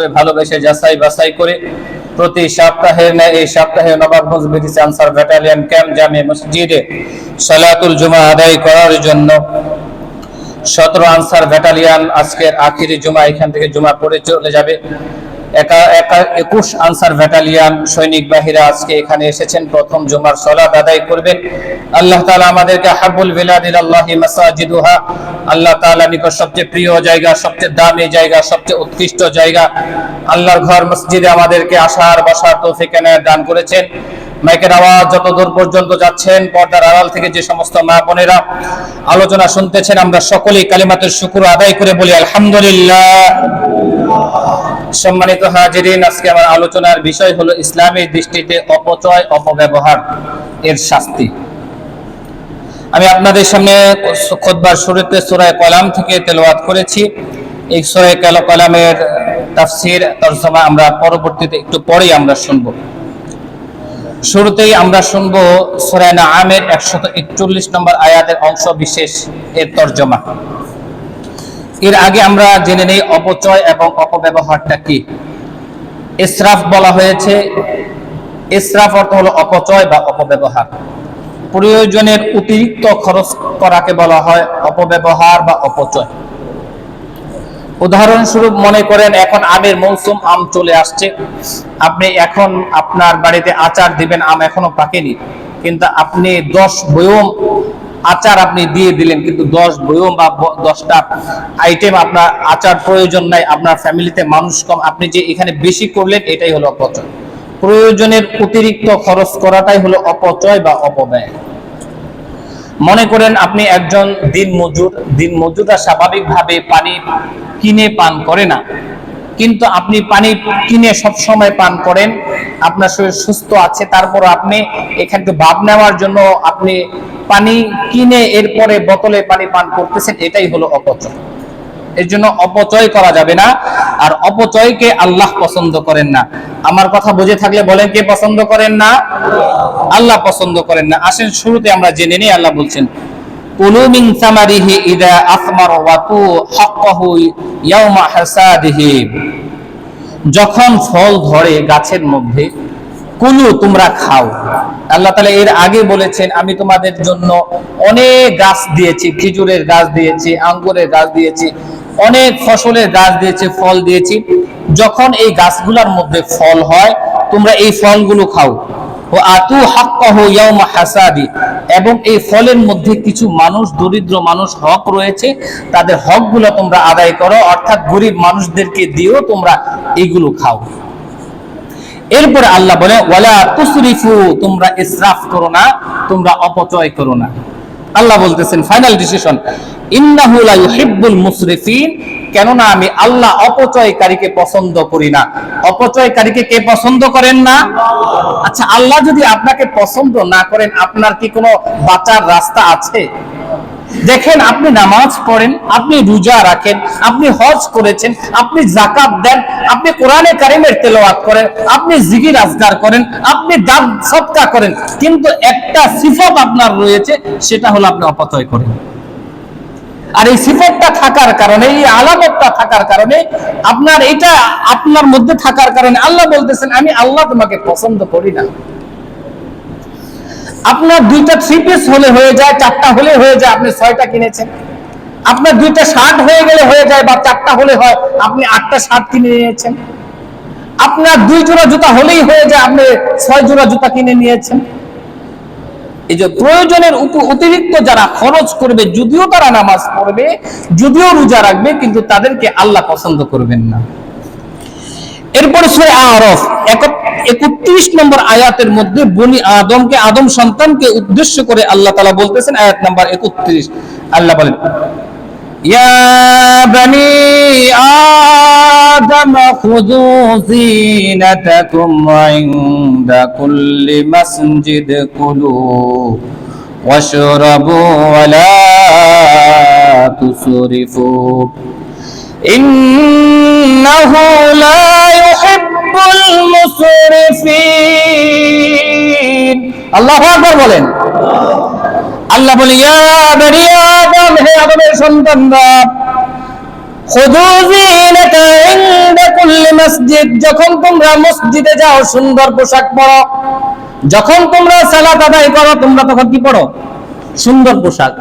করে ভালোবেসে যাচাই বাছাই করে প্রতি সপ্তাহের ন্যায় এই সপ্তাহে Nawabganj BDC answer battalion camp জামে মসজিদে সালাতুল জুমা আদায় করার জন্য 17 আনসার ব্যাটালিয়ন আজকের আখিরি জুমা এখান থেকে জুমা পড়ে চলে যাবে। 21 আনসার ব্যাটালিয়ন সৈনিক বাহিরা আজকে এখানে এসেছেন, প্রথম জুমার সালাত আদায় করবেন। আল্লাহ তাআলা আমাদেরকে হাব্বুল বিলাদি ইলাল্লাহি মাসাজিদুহা, আল্লাহ তাআলা নিকট সবচেয়ে প্রিয় জায়গা, সবচেয়ে দামি জায়গা, সবচেয়ে উৎকৃষ্ট জায়গা আল্লাহর ঘর মসজিদে আমাদেরকে আসার বসার তৌফিক এনায়েত দান করেছেন। মাইকের আওয়াজ যত দূর পর্যন্ত যাচ্ছেন, পর্দার আড়াল থেকে যে সমস্ত মা বোনেরা আলোচনা শুনতেছেন, আমরা সকলেই কালিমাতুর শুকর আদায় করে বলি আলহামদুলিল্লাহ। সম্মানিত হাজিরিন, আজকে আমার আলোচনার বিষয় হলো ইসলামের দৃষ্টিতে অপচয় অপব্যবহার এর শাস্তি। আমি আপনাদের সামনে খুতবার শুরুতে সূরা কলাম থেকে তেলাওয়াত করেছি। এই সূরা কলামের তাফসীর তরজমা আমরা পরবর্তীতে একটু পরেই আমরা শুনবো। শুরুতেই আমরা শুনবো সূরা নাআমের 141 নম্বর আয়াতের অংশ বিশেষ এর তরজমা। এর আগে আমরা জেনে নেই অপচয় এবং অপব্যবহারটা কি। ইসরাফ বলা হয়েছে, ইসরাফ অর্থ হলো অপচয় বা অপব্যবহার। প্রয়োজনের অতিরিক্ত খরচ করাকে বলা হয় অপব্যবহার বা অপচয়। উদাহরণস্বরূপ মনে করেন এখন আমের মৌসুম, আম চলে আসছে, আপনি এখন আপনার বাড়িতে আচার দিবেন, আম এখনো পাকেনি, কিন্তু আপনি 10 বয়ম আচার আপনি দিয়ে দিলেন, কিন্তু 10 বয়ম বা 10টা আইটেম আপনার আচার প্রয়োজন নাই, আপনার ফ্যামিলিতে মানুষ কম, আপনি যে এখানে বেশি করলেন, এটাই হলো অপচয়। প্রয়োজনের অতিরিক্ত খরচ করাটাই হলো অপচয় বা অপব্যয়। মনে করেন আপনি একজন দিনমজুররা স্বাভাবিকভাবে পানি কিনে পান করে না, কিন্তু আপনি পানি কিনে সব সময় পান করেন, আপনার শরীর সুস্থ আছে, তারপর আপনি এখানে ভাব নেওয়ার জন্য আপনি পানি কিনে এরপরে বোতলে পানি পান করতেছেন, এটাই হলো অপচয়। এর জন্য অপচয় করা যাবে না, আর অপচয়কে আল্লাহ পছন্দ করেন না। আমার কথা বুঝে থাকলে বলেন, কে পছন্দ করেন না? আল্লাহ পছন্দ করেন না। আসেন শুরুতে আমরা জেনে নিই, আল্লাহ বলছেন কুলু মিন সামারিহি ইযা আসমারা ওয়া তু হাক্কাহু ইয়াওমা হাসাদিহি, যখন ফল ধরে গাছের মধ্যে, কুলু তোমরা খাও। আল্লাহ তাআলা এর আগে বলেছেন আমি তোমাদের জন্য অনেক গাছ দিয়েছি, খেজুরের গাছ দিয়েছি, আঙ্গুরের গাছ দিয়েছি, অনেক ফসলের গাছ দিয়েছি, ফল দিয়েছি। যখন এই গাছগুলোর মধ্যে ফল হয় তোমরা এই ফলগুলো খাও। ও আতু হাক্কাহু ইয়াওমা হাসাদি, এবং এই ফলের মধ্যে কিছু মানুষ, দরিদ্র মানুষ হক রয়েছে, তাদের হকগুলো তোমরা আদায় করো, অর্থাৎ গরিব মানুষদেরকে দিও, তোমরা এইগুলো খাও। এরপরে আল্লাহ বলে ওয়ালা তুসরিফু, তোমরা ইসরাফ করো না, তোমরা অপচয় করো না। আল্লাহ বলতেছেন ফাইনাল ডিসিশন, ইন্নাহু লা ইউহিব্বুল মুসরিফিন, কেননা আমি আল্লাহ অপচয়কারীকে পছন্দ করি না। অপচয়কারীকে কে পছন্দ করেন না? আচ্ছা, আল্লাহ যদি আপনাকে পছন্দ না করেন, আপনার কি কোনো বাঁচার রাস্তা আছে? দেখেন, আপনি নামাজ পড়েন, আপনি রোজা রাখেন, আপনি হজ করেছেন, আপনি যাকাত দেন, আপনি কোরআনে কারিমের তেলাওয়াত করেন, আপনি জিকির আজকার করেন, আপনি দান সদকা করেন, কিন্তু একটা সিফত আপনার রয়েছে, সেটা হলো আপনি অপচয় করেন। আর এই সিফতটা থাকার কারণে, এই আলামতটা থাকার কারণে, আপনার এটা আপনার মধ্যে থাকার কারণে আল্লাহ বলতেছেন আমি আল্লাহ তোমাকে পছন্দ করি না। আপনার 2টা 3 পিস হলে হয়ে যায়, 4টা হলে হয়ে যায়, আপনি 6টা কিনেছেন। আপনার 2টা শার্ট হয়ে গেলে হয়ে যায়, বা 4টা হলে হয়, আপনি 8টা শার্ট কিনে নিয়েছেন। আপনার 2 জোড়া জুতা হলেই হয়ে যায়, আপনি 6 জোড়া জুতা কিনে নিয়েছেন। এই যে প্রয়োজনের অতিরিক্ত যারা খরচ করবে, যদিও তারা নামাজ পড়বে, যদিও রোজা রাখবে, কিন্তু তাদেরকে আল্লাহ পছন্দ করবেন না। এরপরে সূরা আরাফ 31 নম্বর আয়াতের মধ্যে বনি আদমকে, আদম সন্তানকে উদ্দেশ্য করে আল্লাহ তাআলা বলতেছেন, আয়াত নাম্বার 31, আল্লাহ বলেন ইয়া বনি আদম খুযু যিনাতাকুম ইনদা কুল্লি মাসজিদ কুলু ওয়াশরাবু ওয়া লা তুসরিফু ইন্নাহু লা ইউহিব্বুল মুসরিফিন। আল্লাহু আকবার বলেন। আল্লাহ বলে ইয়া বনি আদম, হে আদমের সন্তানরা, খুযু যিনাতা ইনদা কুল্লি মসজিদ, যখন তোমরা মসজিদে যাও সুন্দর পোশাক পরো, যখন তোমরা সালাত আদায় করো তোমরা তখন কি পরো? সুন্দর পোশাক।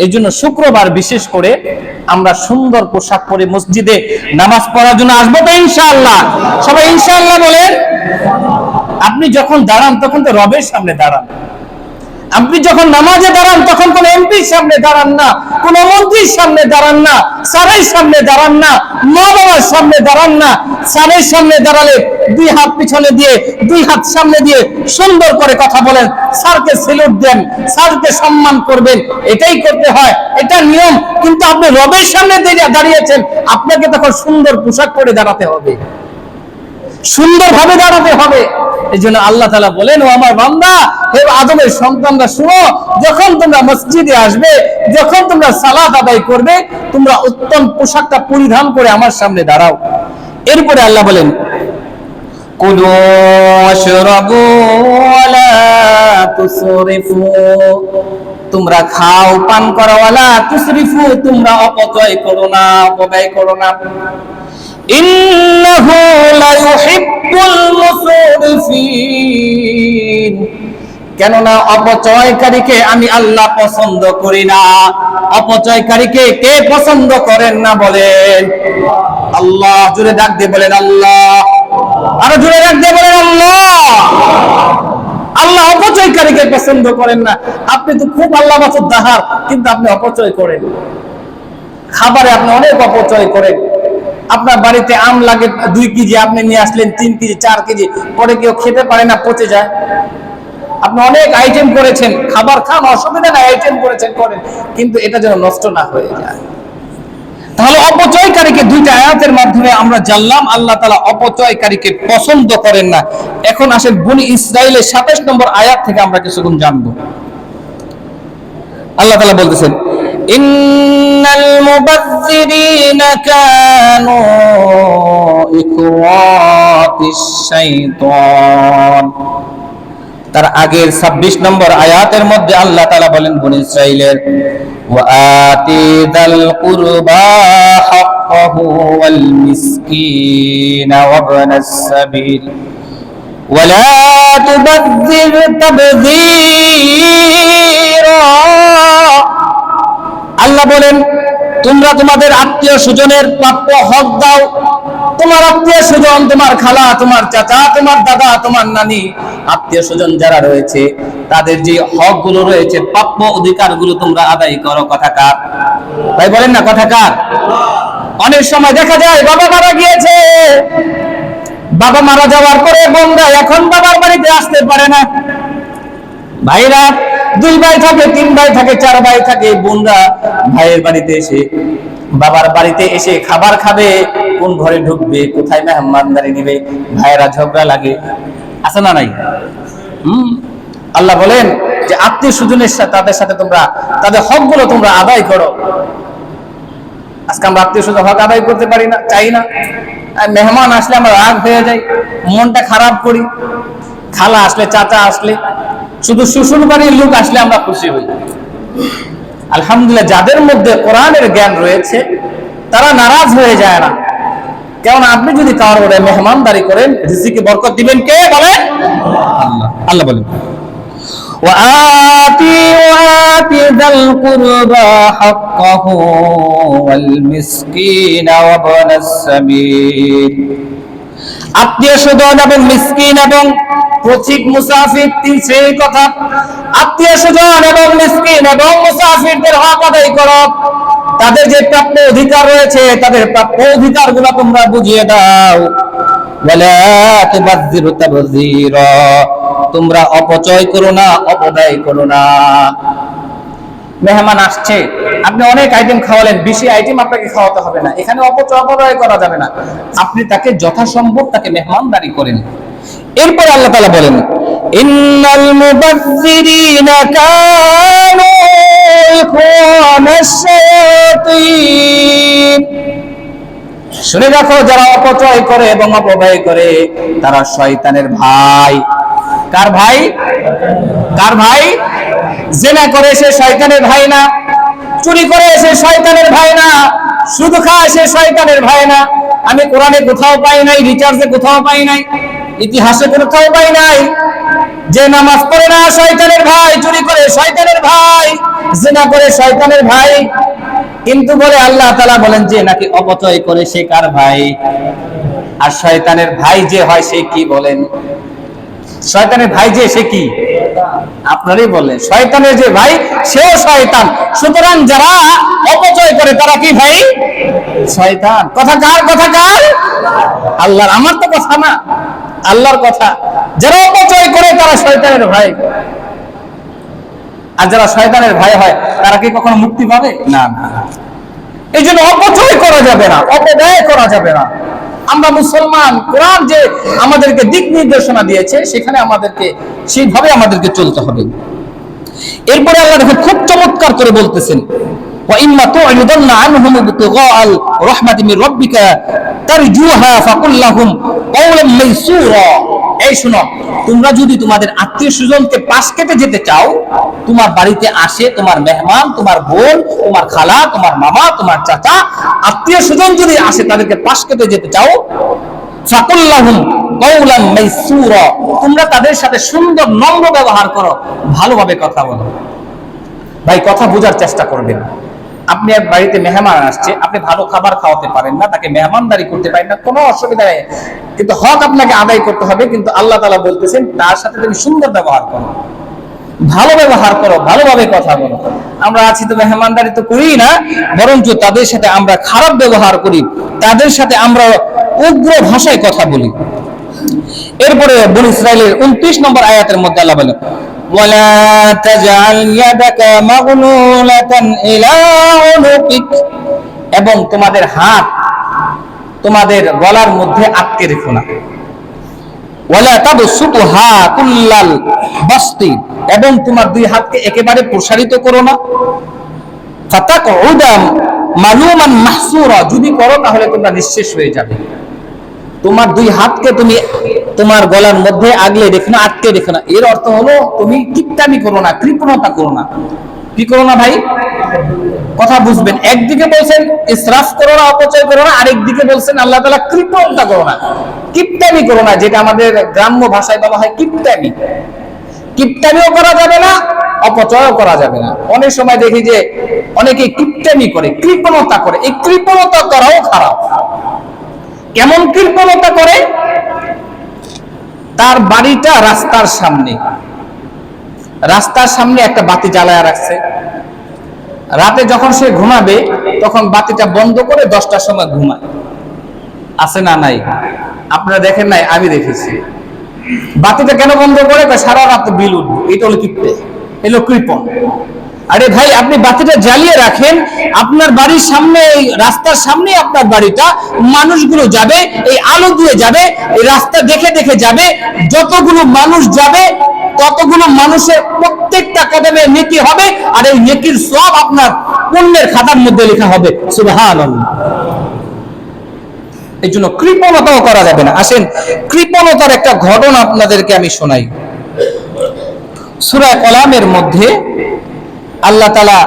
এই জন্য শুক্রবার বিশেষ করে আমরা সুন্দর পোশাক পরে মসজিদে নামাজ পড়ার জন্য আসবো তো ইনশাআল্লাহ। সবাই ইনশাআল্লাহ বলেন। আপনি যখন দাঁড়ান তখন তো রবের সামনে দাঁড়ান। আপনি যখন নামাজে দাঁড়ান তখন কোন এমপির সামনে দাঁড়ান না, কোন মন্ত্রীর সামনে দাঁড়ান না, স্যারের সামনে দাঁড়ান না, মা বাবার সামনে দাঁড়ান না। স্যারের সামনে দাঁড়ালে দুই হাত পিছনে দিয়ে, দুই হাত সামনে দিয়ে সুন্দর করে কথা বলেন, স্যারকে স্যালুট দেন, স্যারকে সম্মান করবেন, এটাই করতে হয়, এটা নিয়ম। কিন্তু আপনি রবের সামনে দাঁড়িয়েছেন, আপনাকে তখন সুন্দর পোশাক পরে দাঁড়াতে হবে, সুন্দরভাবে দাঁড়াতে হবে। এই জন্য আল্লাহ তাআলা বলেন, ও আমার বান্দা, হে আদমের সন্তানরা শুনো, যখন তোমরা মসজিদে আসবে, যখন তোমরা সালাত আদায় করবে, তোমরা উত্তম পোশাকটা পরিধান করে আমার সামনে দাঁড়াও। এরপরে আল্লাহ বলেন, কুলু ওয়াশরাবু ওয়ালা তুসরিফু, তোমরা খাও পান করো, ওয়ালা তুসরিফু, তোমরা অপচয় করো না, অপব্যয় করো না। ইন্নাহু লা ইউহিব্বুল মুসরিফিন, কেননা অপচয়কারীকে আমি আল্লাহ পছন্দ করি না। অপচয়কারীকে কে পছন্দ করেন না বলেন? আল্লাহ। জোরে ডাক দিয়ে বলেন আল্লাহ। আরো জোরে ডাক দিয়ে বলেন আল্লাহ। আল্লাহ অপচয়কারীকে পছন্দ করেন না। আপনি তো খুব আল্লাহ বাছুরদার, কিন্তু আপনি অপচয় করেন। খাবারে আপনি অনেক অপচয় করেন। আপনার বাড়িতে আম লাগে 2 কেজি, আপনি নিয়ে আসলেন 3 কেজি 4 কেজি, পরে কেউ খেতে পারে না, পচে যায়। আপনি অনেক আইটেম করেছেন, খাবার খান, অসুবিধা নাই, আইটেম করেছেন করেন, কিন্তু এটা যেন নষ্ট না হয়ে যায়। তাহলে অপচয়কারীকে 2টা আয়াতের মাধ্যমে আমরা জানলাম আল্লাহ তাআলা অপচয়কারীকে পছন্দ করেন না। এখন আসেন বনি ইসরাইলের 27 নম্বর আয়াত থেকে আমরা কিছুক্ষণ জানবো। আল্লাহ তাআলা বলতেছেন, ইন্নাল মুবাযযিরিনা কানু ইখওয়াতিশ শাইতান। তার আগের 26 নম্বর আয়াতের মধ্যে আল্লাহ তাআলা বলেন বনি ইসরাইলের, ওয়া আতিযাল কুরবা হাক্কাহু ওয়াল মিসকিনা ওয়া ইবনাস সাবিল ওয়া লা তুবাযযির তাবযীরা। আল্লাহ বলেন, তোমরা তোমাদের আত্মীয় স্বজনের প্রাপ্য হক দাও। তোমার আত্মীয় স্বজন, তোমার খালা, তোমার চাচা, তোমার দাদা, তোমার নানি, আত্মীয় স্বজন যারা রয়েছে তাদের যে হক গুলো রয়েছে, প্রাপ্য অধিকার গুলো তোমরা আদায় করো। কথা কার? ভাই বলেন না, কথা কার? অনেক সময় দেখা যায় বাবা মারা গিয়েছে, বাবা মারা যাওয়ার পরে বোনরা এখন বাবার বাড়িতে আসতে পারে না। ভাইরা 2 ভাই থাকে, 3 ভাই থাকে, 4 ভাই থাকে, বোনরা ভাইয়ের বাড়িতে এসে, বাবার বাড়িতে এসে খাবার খাবে, কোন ঘরে ঢুকবে, কোথায় মেহমানদারি নিবে, ভাইয়েরা ঝগড়া লাগে, আছে না নাই? আল্লাহ বলেন যে আত্মীয় স্বজনের সাথে, তাদের সাথে তোমরা তাদের হক গুলো তোমরা আদায় করো। আজকে আমরা আত্মীয় স্বজন হক আদায় করতে পারি না, চাই না। মেহমান আসলে আমরা রাগ হয়ে যাই, মনটা খারাপ করি। খালা আসলে, চাচা আসলে, শুধু শ্বশুর বাড়ির লোক আসলে আমরা খুশি হই। আলহামদুলিল্লাহ, যাদের মধ্যে কোরআনের জ্ঞান রয়েছে তারা নারাজ হয়ে যায় না। কেন? আপনি যদি কারোর ঘরে মেহমানদারি করেন, রিজিকে বরকত দিবেন কে? বলেন আল্লাহ। আল্লাহ বলেন, ওয়া আতি যাল কুরবা হাক্কাহু ওয়াল মিসকিনা ওয়া ইবনাস সাবিল। আত্মীয় স্বজন এবং মিসকিন এবং পথিক মুসাফির, 3 শ্রেণীর কথা। আত্মীয় স্বজন এবং মিসকিন এবং মুসাফিরদের হক আদায় করো। তাদের যে প্রাপ্য অধিকার রয়েছে, তাদের প্রাপ্য অধিকারগুলো তোমরা বুঝিয়ে দাও। ওয়ালা তুবাযযির তাবযীরা, তোমরা অপচয় করো না, অপব্যয় করো না। মেহমান আসছে, আপনি অনেক আইটেম খাওয়ালেন, বেশি আইটেম আপনাকে খাওয়াতে হবে না। এখানে অপচয় করা যাবে না। আপনি তাকে যথাসম্ভব তাকে মেহমানদারি করেন। এরপর আল্লাহ তাআলা বলেন, ইন্নাল মুবাযযিরিনা কানু ইখওয়ানাশ শায়াতিন। শুনে রাখো, যারা অপচয় করে এবং অপব্যয় করে তারা শয়তানের ভাই। কার ভাই? কার ভাই? জিনা করে সে শয়তানের ভাই না, চুরি করে সে শয়তানের ভাই না, শুধু খায় সে শয়তানের ভাই না। আমি কোরআনে কোথাও পাই নাই, রিচার্জে কোথাও পাই নাই, ইতিহাসে কোথাও পাই নাই যে নামাজ পড়ে না শয়তানের ভাই, চুরি করে শয়তানের ভাই, জিনা করে শয়তানের ভাই। কিন্তু বলে আল্লাহ তাআলা বলেন যে নাকি অপচয় করে সে কার ভাই? আর শয়তানের ভাই যে হয় সে কি বলেন? শয়তানের ভাই যে সে কি? আপনারই বলেন শয়তানের যে ভাই সেও শয়তান। সুতরাং যারা অপচয় করে তারা কি ভাই? শয়তান। কথা কার? কথা কার? আল্লাহর। আমার তো কথা না, আল্লাহর কথা। যারা অপচয় করে তারা শয়তানের ভাই। আর যারা শয়তানের ভাই হয় তারা কি কখনো মুক্তি পাবে? না না। এই জন্য অপচয় করা যাবে না, অপব্যয় করা যাবে না। আমরা মুসলমান, কোরআন যে আমাদেরকে দিক নির্দেশনা দিয়েছে সেখানে আমাদেরকে সেইভাবে আমাদেরকে চলতে হবে। এরপরে আল্লাহ দেখো খুব চমৎকার করে বলতেছেন, ওয়া ইম্মা তু'রিদান্না আনহুম ইবতিগাআল রাহমাতি মির রাব্বিকা তারজুহা ফাকুল লাহুম কাওলাম মাইসুরা। এই শুনো, তোমরা যদি তোমাদের আত্মীয়-স্বজনকে পাশ কেটে যেতে চাও, তোমার বাড়িতে আসে তোমার মেহমান, তোমার বোন, তোমার খালা, তোমার মামা, তোমার চাচা, আত্মীয়-স্বজন যদি আসে তাদেরকে পাশ কেটে যেতে চাও, ফাকুল লাহুম কাওলাম মাইসুরা, তোমরা তাদের সাথে সুন্দর নম্র ব্যবহার করো, ভালোভাবে কথা বলো। ভাই কথা বোঝার চেষ্টা করবেন। আপনি এক বাড়িতে মেহমান আসছে, আপনি ভালো খাবার খাওয়াতে পারেন না, তাকে মেহমানদারি করতে পারেন না, কোনো অসুবিধা নেই, কিন্তু হক আপনাকে আদায় করতে হবে। কিন্তু আল্লাহ তাআলা বলতেছেন তার সাথে তুমি সুন্দর ব্যবহার করো, ভালো ব্যবহার করো, ভালোভাবে কথা বলো। আমরা আছি তো মেহমানদারি তো করি না, বরঞ্চ তাদের সাথে আমরা খারাপ ব্যবহার করি, তাদের সাথে আমরা উগ্র ভাষায় কথা বলি। এরপরে বনী ইসরাঈলের 29 নম্বর আয়াতের মধ্যে আল্লাহ বলেন, ওয়ালা তাজআল ইয়াদাকা মাগলুলাতান ইলা উনুকিক, এবং তোমাদের হাত তোমাদের গলার মধ্যে আটকে রেখো না। ওয়ালা তাবসুতহা কুল্লাল বাসতি, এবং তোমার দুই হাতকে একেবারে প্রসারিত করো না। ফাতাকউদা মালুমান মাহসুরা, যদি করো তাহলে তোমরা নিঃশেষ হয়ে যাবে। তোমার দুই হাতকে তুমি তোমার গলার মধ্যে আগলে রেখো না, আটকে রেখো না। এর অর্থ হলো তুমি কিপটামি করো না, কৃপণতা করো না। কি করো না ভাই? কথা বুঝবেন। একদিকে বলছেন ইসরাফ করো না, অপচয় করো না, আরেকদিকে বলছেন আল্লাহ তাআলা কৃপণতা করো না, কিপটামি করো না, যেটা আমাদের গ্রাম্য ভাষায় বলা হয় কিপটামি। কিপটামিও করা যাবে না, অপচয়ও করা যাবে না। অনেক সময় দেখি যে অনেকে কিপটামি করে, কৃপণতা করে। এই কৃপণতা করাও খারাপ। কেমন কৃপণতা করে? তার বাড়িটা রাস্তার সামনে, রাস্তার সামনে একটা বাতি জ্বালায় রাখছে, রাতে যখন সে ঘুমাবে তখন বাতিটা বন্ধ করে 10টার সময় ঘুমায়। আছে না নাই? আপনারা দেখেন নাই? আমি দেখেছি। বাতিটা কেন বন্ধ করে? সারা রাত বিল উঠবে। এটা হলো কিপটে, এলো কৃপণ। আরে ভাই, আপনি বাতিটা জ্বালিয়ে রাখেন, আপনার বাড়ির সামনে, এই রাস্তার সামনে আপনার বাড়িটা, মানুষগুলো যাবে, এই আলো দিয়ে যাবে, এই রাস্তা দেখে দেখে যাবে। যতগুলো মানুষ যাবে ততগুলো মানুষের প্রত্যেকটা কদমে নেকি হবে, আর এই নেকির সওয়াব আপনার পুণ্যের খাতার মধ্যে লেখা হবে। সুবহানাল্লাহ। এই জন্য কৃপণতাও করা যাবে না। আসেন কৃপণতার একটা ঘটনা আপনাদেরকে আমি শোনাই। সূরা কলামের মধ্যে আল্লাহ তাআলা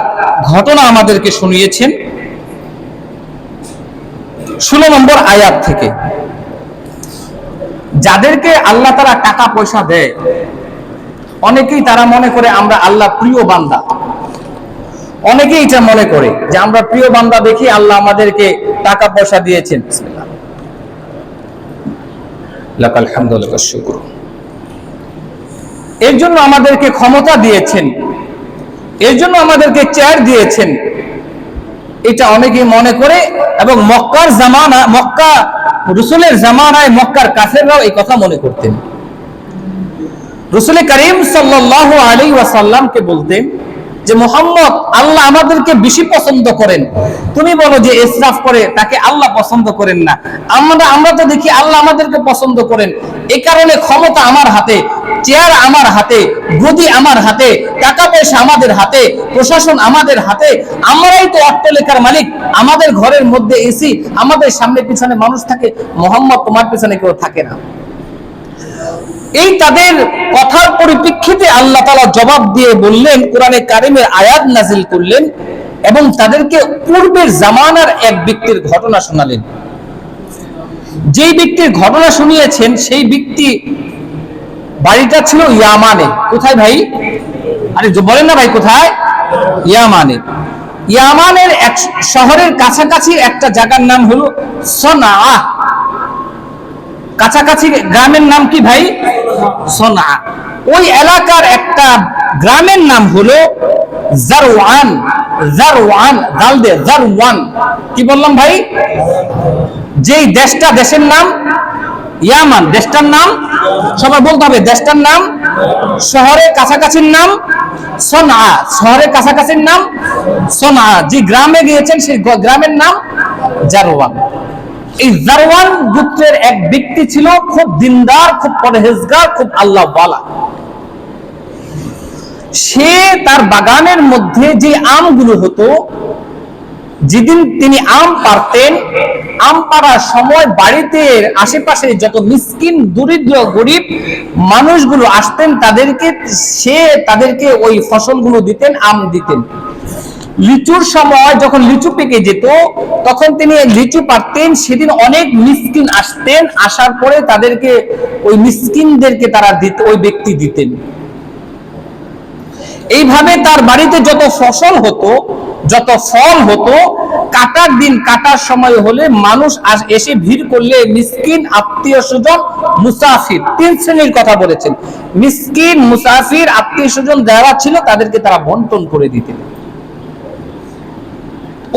ঘটনা আমাদেরকে শুনিয়েছেন 16 নম্বর আয়াত থেকে। যাদেরকে আল্লাহ তাআলা টাকা পয়সা দেয়, অনেকেই তারা মনে করে আমরা আল্লাহ প্রিয় বান্দা। অনেকেই এটা মনে করে যে আমরা প্রিয় বান্দা দেখি আল্লাহ আমাদেরকে টাকা পয়সা দিয়েছেন। বিসমিল্লাহ, লাকাল হামদু ওয়া লাকাশ শুকর। এর জন্য আমাদেরকে ক্ষমতা দিয়েছেন, এর জন্য আমাদেরকে চেয়ার দিয়েছেন, এটা অনেকেই মনে করে। এবং মক্কার জামানা, মক্কা রাসূলের জামানায় মক্কার কাফেররাও এই কথা মনে করতেন। রাসূল করিম সাল্লাল্লাহু আলাইহি ওয়াসাল্লামকে বলতেন যে মুহাম্মদ, আল্লাহ আমাদেরকে বেশি পছন্দ করেন। তুমি বলো যে ইসরাফ করে তাকে আল্লাহ পছন্দ করেন না। আমরা তো দেখি আল্লাহ আমাদেরকে পছন্দ করেন। এই কারণে ক্ষমতা আমার হাতে, চেয়ার আমার হাতে, গদি আমার হাতে, টাকা পয়সা আমাদের হাতে, প্রশাসন আমাদের হাতে, আমরাই তো অট্টালিকার মালিক। আমাদের ঘরের মধ্যে এসি, আমাদের সামনে পিছনে মানুষ থাকে। মুহাম্মদ, তোমার পিছনে কেউ থাকে না। এই তাদের কথার পরিপ্রেক্ষিতে আল্লাহ তাআলা জবাব দিয়ে বললেন, কোরআনে কারিমের আয়াত নাযিল করলেন, এবং তাদেরকে পূর্বের জামানার এক ব্যক্তির ঘটনা শোনালেন। যেই ব্যক্তির ঘটনা শুনিয়েছেন সেই ব্যক্তি বাড়িটা ছিল ইয়ামানে। কোথায় ভাই? আরে বলেন না ভাই, কোথায়? ইয়ামানে। ইয়ামানের এক শহরের কাছাকাছি একটা জায়গার নাম হলো সনা। কাছাকাছি গ্রামের নাম কি ভাই? সনা। ওই এলাকার একটা গ্রামের নাম হলো জারওয়ান। জারওয়ান, দাল দে, জারওয়ান। কি বললাম ভাই? যেই দেশটা, দেশের নাম ইয়ামান, দেশটার নাম সবাই বলতে হবে। দেশটার নাম, শহরের কাছাকাছির নাম সনা। শহরের কাছাকাছির নাম সনা। যে গ্রামে গিয়েছেন সেই গ্রামের নাম জারওয়ান। এই জারওয়ান গোত্রের এক ব্যক্তি ছিল, খুব দিনদার, খুব পরহেজগার, খুব আল্লাহওয়ালা। সে তার বাগানের মধ্যে যে আমগুলো হতো, যেদিন তিনি আম পাড়তেন, আম পাড়ার সময় বাড়িতে আশেপাশে যত মিসকিন দরিদ্র গরিব মানুষগুলো আসতেন তাদেরকে ওই ফসলগুলো দিতেন, আম দিতেন। লিচুর সময় যখন লিচু পেকে যেত তখন তিনি লিচু পাড়তেন, সেদিন অনেক মিসকিন আসতেন, আসার পরে তাদেরকে ওই মিসকিনদেরকে তারা দিত, ওই ব্যক্তি দিতেন। এইভাবে তার বাড়িতে যত ফসল হতো, যত ফল হতো, কাটার দিন, কাটার সময় হলে মানুষ এসে ভিড় করলে মিসকিন, আত্মীয় স্বজন, মুসাফির, তিন শ্রেণীর কথা বলেছেন। মিসকিন, মুসাফির, আত্মীয় স্বজন যারা ছিল তাদেরকে তারা বন্টন করে দিতেন।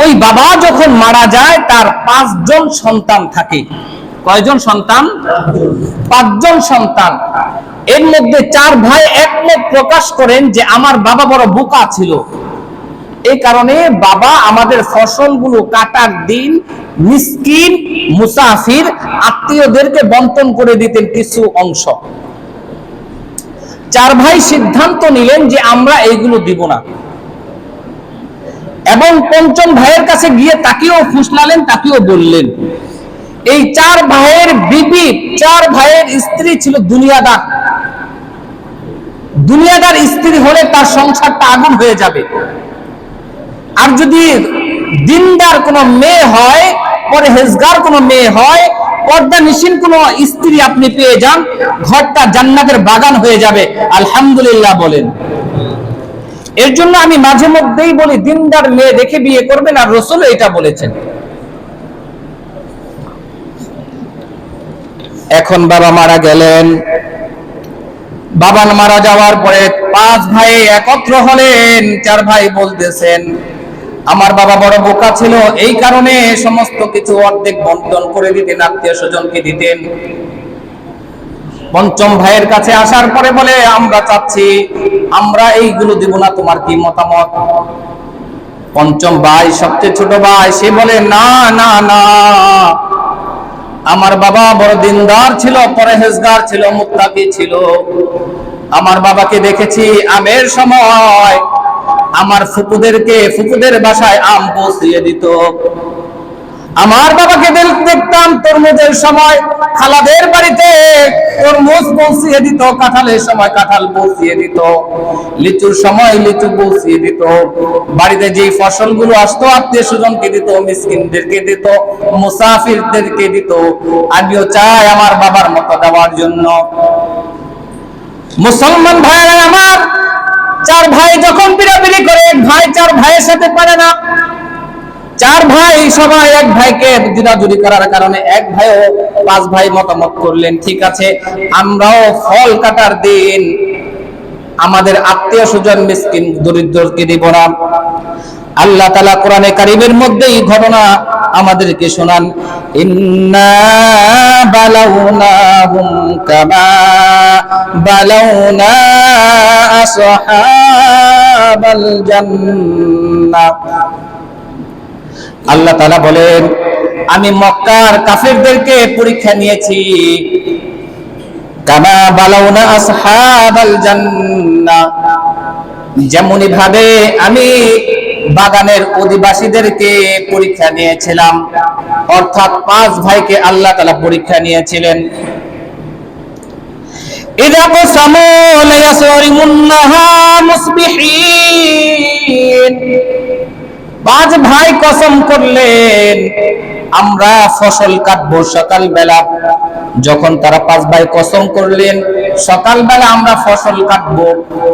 ওই বাবা যখন মারা যায় তার 5 জন সন্তান থাকে। কয়জন সন্তান? 5 জন সন্তান। এর মধ্যে 4 ভাই একমত প্রকাশ করেন যে আমার বাবা বড় বোকা ছিল। এই কারণে বাবা আমাদের ফসলগুলো কাটার দিন মিসকিন, মুসাফির, আত্মীয়দেরকে বন্টন করে দিতেন কিছু অংশ। 4 ভাই সিদ্ধান্ত নিলেন যে আমরা এইগুলো দিব না, এবং 5ম ভাইয়ের কাছে গিয়ে তাকেও ফুসলালেন, তাকেও বললেন। এই 4 ভাইয়ের বিবি, 4 ভাইয়ের স্ত্রী ছিল দুনিয়াদার। দুনিয়াদার স্ত্রী হলে তার সংসারটা আগুন হয়ে যাবে। আর যদি দিনদার কোনো মেয়ে হয়, পরহেজগার কোনো মেয়ে হয়, পর্দানিশীন কোনো স্ত্রী আপনি পেয়ে যান, ঘরটা জান্নাতের বাগান হয়ে যাবে। আলহামদুলিল্লাহ বলেন। এর জন্য আমি মাঝে মধ্যেই বলি, দিনদার মেয়ে দেখে বিয়ে করবেন, আর রাসূল এটা বলেছেন। এখন বাবা মারা গেলেন। বাবা মারা যাওয়ার পরে 5 ভাই একত্র হলেন। 4 ভাই বলতেছেন আমার বাবা বড় বোকা ছিল, এই কারণে সমস্ত কিছু অর্ধেক বন্টন করে দিতেন, আত্মীয় স্বজনকে দিতেন। 5ম ভাইয়ের কাছে আসার পরে বলে আমরা চাচ্ছি আমরা এইগুলো দিব না, তোমার কি মতামত? 5ম ভাই, সবচেয়ে ছোট ভাই, সে বলে না না না, আমার বাবা বড় দিনদার ছিল, পরহেজগার ছিল, মুত্তাকি ছিল। আমার বাবাকে দেখেছি আমের সময় আমার ফুপুদের বাসায় আম পৌঁছিয়ে দিত। আমার বাবাকে দেখতাম তরমুজের সময় খালাদের বাড়িতে তরমুজ পৌঁছিয়ে দিত, কাঁঠালের সময় কাঁঠাল পৌঁছিয়ে দিত, লিচুর সময় লিচু পৌঁছিয়ে দিত। বাড়িতে যেই ফসলগুলো আসতো আত্মীয় স্বজনকে দিত, মিসকিনদেরকে দিত, মুসাফিরদেরকে দিত। আমিও চাই আমার বাবার মতো দেওয়ার জন্য। মুসলমান ভাইরা আমার, 4 ভাই যখন বিড়াবিড়ি করে, এক ভাই 4 ভাইয়ের সাথে পারে না। 4 ভাই সবাই এক ভাইকে জুদাজুদি করার কারণে এক ভাইও 5 ভাই মতামত করলেন, ঠিক আছে আমরাও ফল কাটার দিন আমাদের আত্মীয় স্বজন মিসকিন দরিদ্রকে দিব না। আল্লাহ তাআলা কোরআনে কারীমের মধ্যে এই ঘটনা আমাদেরকে শোনান, ইন্না বালাউনাহুম কামা বালাউনা আসহাবাল জান্নাহ। আল্লাহ তাআলা বলেন আমি মক্কার কাফেরদেরকে পরীক্ষা নিয়েছি, কামা বালাউনা আসহাবাল জান্নাহ, যেমনি ভাবে আমি বাগানের অধিবাসীদেরকে পরীক্ষা নিয়েছিলাম। অর্থাৎ 5 ভাইকে আল্লাহ তাআলা পরীক্ষা নিয়েছিলেন। ইযা কসামু লায়াসরিমুন্নাহা মুসবিহিন, পাঁচ ভাই কসম করলেন আমরা ফসল কাটবো সকালবেলা। যখন তারা পাঁচ ভাই কসম করলেন সকালবেলা আমরা ফসল কাটবো,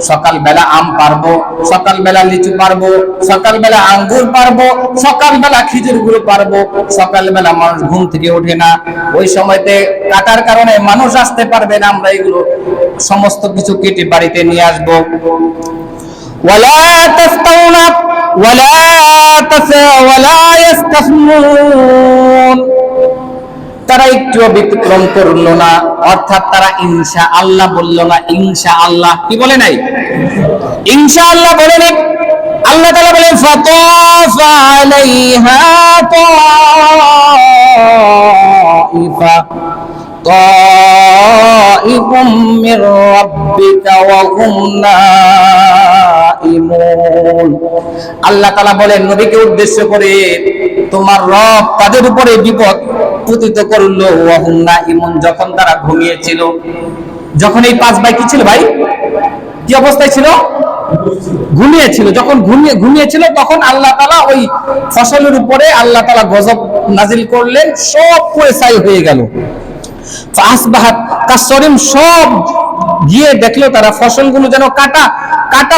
সকালবেলা আম পারবো, সকালবেলা লিচু পারবো, সকালবেলা আঙ্গুর পারবো, সকালবেলা খেজুর গুলো পারবো, সকালবেলা মানুষ ঘুম থেকে ওঠে না, ওই সময়তে কাটার কারণে মানুষ আসতে পারবে না, আমরা এগুলো সমস্ত কিছু কেটে বাড়িতে নিয়ে আসবো। ওয়ালা তাস্তাউনা ওয়ালা ওয়ালা ইস্তাসনুন, তারা একটু ব্যতিক্রম করলো না, অর্থাৎ তারা ইনশাআল্লাহ বলল না। ইনশাআল্লাহ কি বলে নাই? ইনশাআল্লাহ বলে নাই। আল্লাহ তাআলা বলেন ফাতাফা আলাইহা তাইফা তাইফুম মির রাব্বিকা ওয়া হুম নাইমুন। আল্লাহ তাআলা বলেন নবীকে উদ্দেশ্য করে, তোমার রব তাদের উপরে বিপদ পতিত করলো ওয়া হুম নাইমুন, যখন তারা ঘুমিয়েছিল। যখন এই পাঁচ ভাই কি ছিল ভাই, কি অবস্থায় ছিল? ঘুমিয়েছিল। যখন ঘুমিয়েছিল তখন আল্লাহ তাআলা ওই ফসলের উপরে আল্লাহ তাআলা গজব নাজিল করলেন, সব পুড়ে ছাই হয়ে গেল। ফাসবাহাত কাসরিম, সব গিয়ে দেখলো তারা ফসলগুলো যেন কাটা কাটা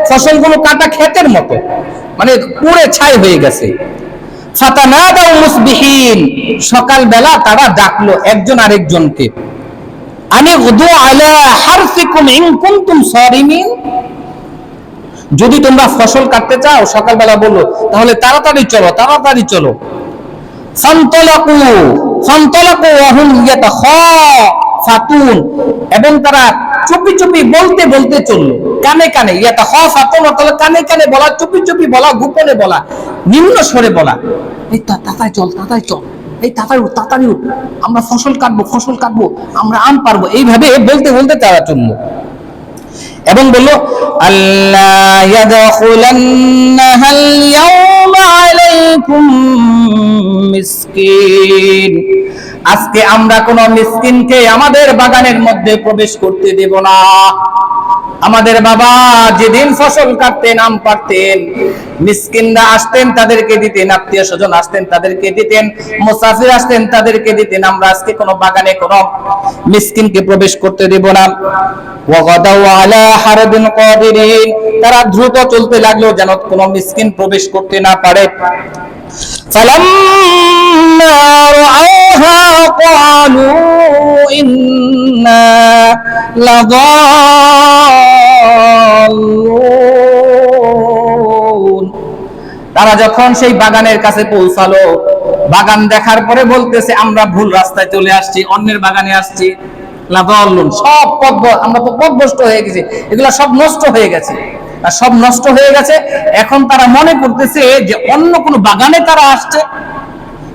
ফসলগুলো কাটা ক্ষেতের মতো, মানে পুড়ে ছাই হয়ে গেছে। ফাতানাদাউ মুসবিহিন, সকালবেলা তারা ডাকলো একজন আরেকজনকে, আনি গুদু আলা হারসিকুম ইন কুনতুম সারিমিন, যদি তোমরা ফসল কাটতে চাও সকালবেলা বললো তাহলে তাড়াতাড়ি চলো, তাড়াতাড়ি চলো। ফানতালাকু ফানতালাকু ওয়া হুম ইয়াতাখাফাতুন, এবং তারা চুপি চুপি বলতে বলতে চললো, কানে কানে। ইয়াতাখাফাতুন অর্থাৎ কানে কানে বলা, চুপি চুপি বলা, গোপনে বলা, নিম্ন স্বরে বলা। এই তাড়াতাড়ি চল, তাড়াতাড়ি চল, এই তাড়াতাড়ি উঠ, আমরা ফসল কাটবো, আমরা আম পারবো, এইভাবে বলতে বলতে তারা চললো। এবং বলল আল্লাহ ইয়াদখুলান্নাহাল ইয়াওমা আলাইকুম মিসকিন, আজকে আমরা কোন মিসকিনকে আমাদের বাগানের মধ্যে প্রবেশ করতে দেব না। আমাদের বাবা যেদিন ফসল কাটতেন, আম পাড়তেন, মিসকিনরা আসতেন তাদেরকে দিতেন, আত্মীয় স্বজন আসতেন তাদেরকে দিতেন, মুসাফির আসতেন তাদেরকে দিতেন। আমরা আজকে কোন বাগানে কোন মিসকিনকে প্রবেশ করতে দেব না। ওয়াগাদাউ আলা হারবিন কাদিরিন, তারা দ্রুত চলতে লাগলো যেন কোন মিসকিন প্রবেশ করতে না পারে। ফালাম্মা রাআউহা ক্বালু ইন্না লাযাল্লুন, তারা যখন সেই বাগানের কাছে পৌঁছালো, বাগান দেখার পরে বলতেছে আমরা ভুল রাস্তায় চলে আসছি, অন্যের বাগানে আসছি। লাযাল্লুন, সব পথ আমরা তো পথভ্রষ্ট হয়ে গেছি, এগুলা সব নষ্ট হয়ে গেছে, সব নষ্ট হয়ে গেছে। এখন তারা মনে করতেছে যে অন্য কোনো বাগানে তারা আসছে,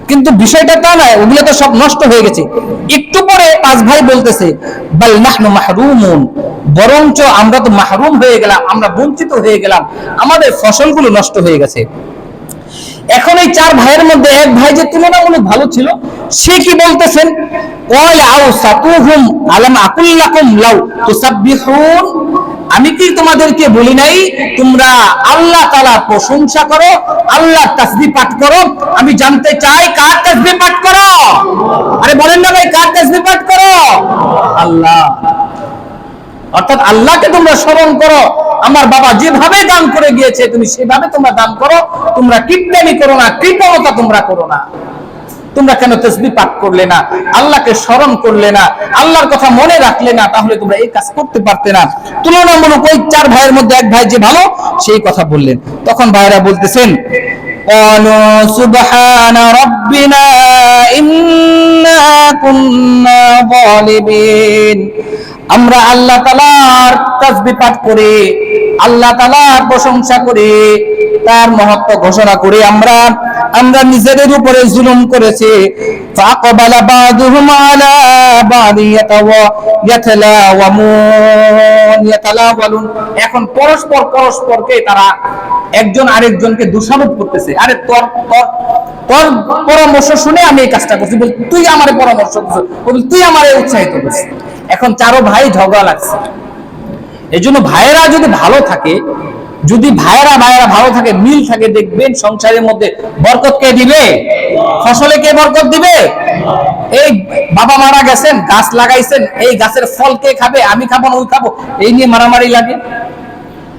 কিন্তু বিষয়টা তা নয়, ওগুলো তো সব নষ্ট হয়ে গেছে। একটু পরে পাঁচ ভাই বলতেছে বাল নাহনু মাহরুমুন, বরঞ্চ আমরা তো মাহরুম হয়ে গেলাম, আমরা বঞ্চিত হয়ে গেলাম, আমাদের ফসলগুলো নষ্ট হয়ে গেছে। এখন এই চার ভাইয়ের মধ্যে এক ভাই যে তুলনামূলক ভালো ছিল, সে কি বলতেছেন, ক্বালা আউসাতুহুম আলাম আকুল লাকুম লাউ তুসাব্বিহুন, আমি কি তোমাদেরকে বলি নাই তোমরা আল্লাহ তাআলার প্রশংসা করো, আল্লাহর তাসবিহ পাঠ করো? আমি জানতে চাই কার তাসবিহ পাঠ করো? আরে বলেন না ভাই, কার তাসবিহ পাঠ করো? আল্লাহ। অর্থাৎ আল্লাহকে তোমরা স্মরণ করো, আমার বাবা যেভাবে দান করে গিয়েছে তুমি সেভাবে তোমরা দান করো, তোমরা কিপটামি করো না, কৃপণতা তোমরা করো না। তোমরা কেন তাসবিহ পাঠ করলে না, আল্লাহকে স্মরণ করলে না, আল্লাহর কথা মনে রাখলে না? তাহলে তোমরা এই কাজ করতে পারতে না। তুলনামূলক ওই চার ভাইয়ের মধ্যে এক ভাই যে ভালো, সেই কথা বললেন। তখন ভাইরা বলতেছেন ক্বালু সুবহানা রাব্বিনা ইন্না কুন্না যালিমিন, আমরা আল্লাহ তাআলার তাসবিহ পাঠ করে, আল্লাহ তাআলার প্রশংসা করে, তার মহত্ব ঘোষণা করে আমরা নিজেদের উপরে জুলুম করেছি। ফাআকবালা বাদুহুম আলা বাদি ইয়াতালাওয়ালুন, এখন পরস্পরকে তারা একজন আরেকজনকে দোষারোপ করতেছে। আরে তোর পরামর্শ শুনে আমি এই কাজটা করছি, বল তুই আমারে পরামর্শ করছিস, বল তুই আমারে উৎসাহিত করছিস। এখন চারো ভাই ঝগড়া লাগছে। এই জন্য ভাইয়েরা যদি ভালো থাকে যদি ভাইয়েরা ভালো থাকে, মিল থাকে, দেখবেন সংসারের মধ্যে বরকত কে দিবে? ফসলে কে বরকত দিবে? এই বাবা মারা গেছেন, গাছ লাগাইছেন, এই গাছের ফল কে খাবে? আমি খাবো না ওই খাবো, এই নিয়ে মারামারি লাগে।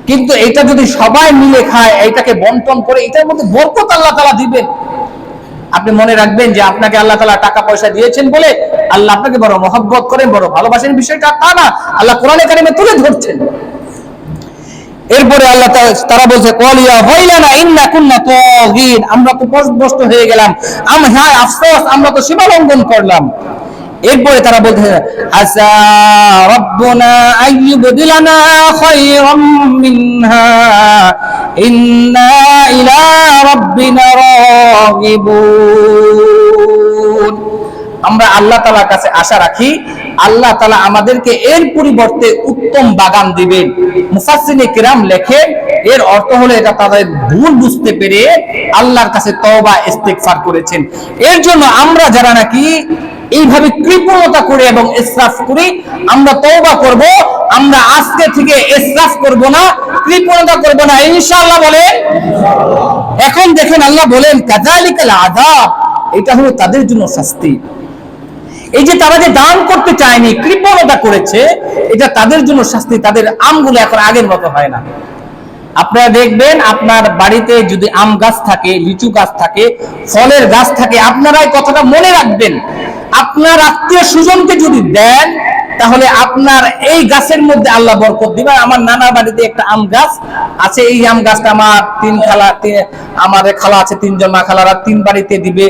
কিন্তু এটা যদি সবাই মিলে খায়, এইটাকে বন্টন করে, এটার মধ্যে বরকত আল্লাহ তাআলা দিবেন। আপনি মনে রাখবেন যে আপনাকে আল্লাহ তাআলা টাকা পয়সা দিয়েছেন বলে আল্লাহ আপনাকে বড় মহব্বত করেন, বড় ভালোবাসেন, বিষয়টা তা না। আল্লাহ কোরআনে কারিমে তুলে ধরছেন। এরপরে আল্লাহ তারা বলছে, কলিয়া হইলানা ইন্না কুন্না তাগীন, আমরা তো পথভ্রষ্ট হয়ে গেলাম, হ্যাঁ আফসোস, আমরা তো সীমা লঙ্ঘন করলাম। এরপরে তারা বলছে, আসা রাব্বুনা আইয়ুবদিলানা খায়রাম মিনহা ইন্না ইলা রাব্বিনা রাগিবুন। আমরা আল্লাহ তাআলার কাছে আশা রাখি, আল্লাহ তাআলা আমাদেরকে এর পরিবর্তে উত্তম বাগান দিবেন। মুফাসসিরিনে কিরাম লেখেন, এর অর্থ হলো এটা তাদের ভুল বুঝতে পেরে আল্লাহর কাছে তওবা ইস্তিগফার করেছেন। এর জন্য আমরা যারা নাকি এইভাবে কৃপণতা করে এবং ইসরাফ করি, আমরা তওবা করব, আমরা আজকে থেকে ইসরাফ করব না, কৃপণতা করব না, ইনশাআল্লাহ বলেন। এখন দেখেন আল্লাহ বলেন, কাযালিকাল আযাব, এটা হলো তাদের জন্য শাস্তি। এই যে তারা যে দান করতে চায়নি, কৃপণতা করেছে, এটা তাদের জন্য শাস্তি। তাদের আমগুলো এখন আগের মতো হয় না। আপনারা দেখবেন, আপনার বাড়িতে যদি আম গাছ থাকে, লিচু গাছ থাকে, ফলের গাছ থাকে, আপনারা এই কথাটা মনে রাখবেন, আপনার আত্মীয় স্বজনকে যদি দেন, তাহলে আপনার এই গাছের মধ্যে আল্লাহ বরকত দিবেন। আমার নানার বাড়িতে একটা আম গাছ আছে, এই আম গাছটা আমার আমাদের খালা আছে, তিনজন মা খালারা 3 বাড়িতে দিবে,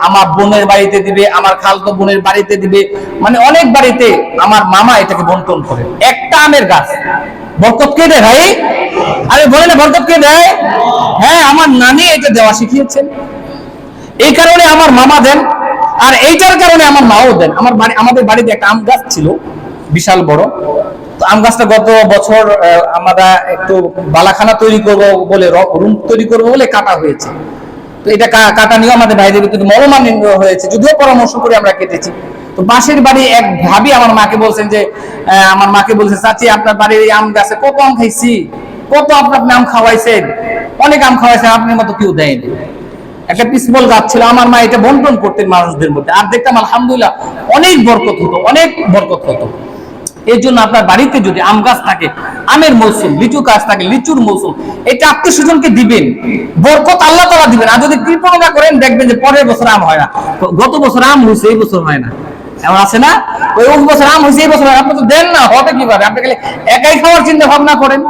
আমার বোনের বাড়িতে দিবে, আমার খালতো বোনের বাড়িতে দিবে, মানে অনেক বাড়িতে আমার মামা এটাকে বন্টন করে। একটা আমের গাছ, বরকত কে দেয় ভাই? আরে বলে না, বরকত কে দেয়? হ্যাঁ, আমার নানি এটা দেওয়া শিখিয়েছেন, এই কারণে আমার মামা দেন, আর এইটার কারণে আমার মাও দেন। আমাদের বাড়িতে একটা আম গাছ ছিল, বিশাল বড়। তো আম গাছটা গত বছর আমরা একটু বালাখানা তৈরি করব বলে, রুম তৈরি করব বলে কাটা হয়েছে। তো এটা কাটা নিয়ে আমাদের ভাইদের ভিতরে মনোমালিন্য হয়েছে, যদিও পরামর্শ করে আমরা কেটেছি। তো পাশের বাড়ি এক ভাবি আমার মাকে বলছেন যে, চাচি আপনার বাড়ির এই আম গাছে কত আম খাইছি, কত আপনি আম খাওয়াইছেন, অনেক আম খাওয়াইছেন, আপনার মতো কেউ দেয়নি। একটা পিসবল গাছ ছিল, আমার মা এটা বন্টন করতেন মানুষদের মধ্যে, আর দেখতাম আলহামদুলিল্লাহ অনেক বরকত হতো, অনেক বরকত হতো। এই জন্য আপনার বাড়িতে যদি আম গাছ থাকে, আমের মৌসুম, লিচু গাছ থাকে, লিচুর মৌসুম, এটা আত্মীয় স্বজনকে দিবেন, বরকত আল্লাহ তাআলা দিবেন। আর যদি কৃপণতা করেন, দেখবেন যে পরের বছর আম হয় না। গত বছর আম হয়েছে, এই বছর হয় না, এমন আছে না? ওই বছর আম হয়েছে, এই বছর আপনি তো দেন না, হবে কিভাবে? আপনি খালি একাই খাওয়ার চিন্তা ভাবনা করেন।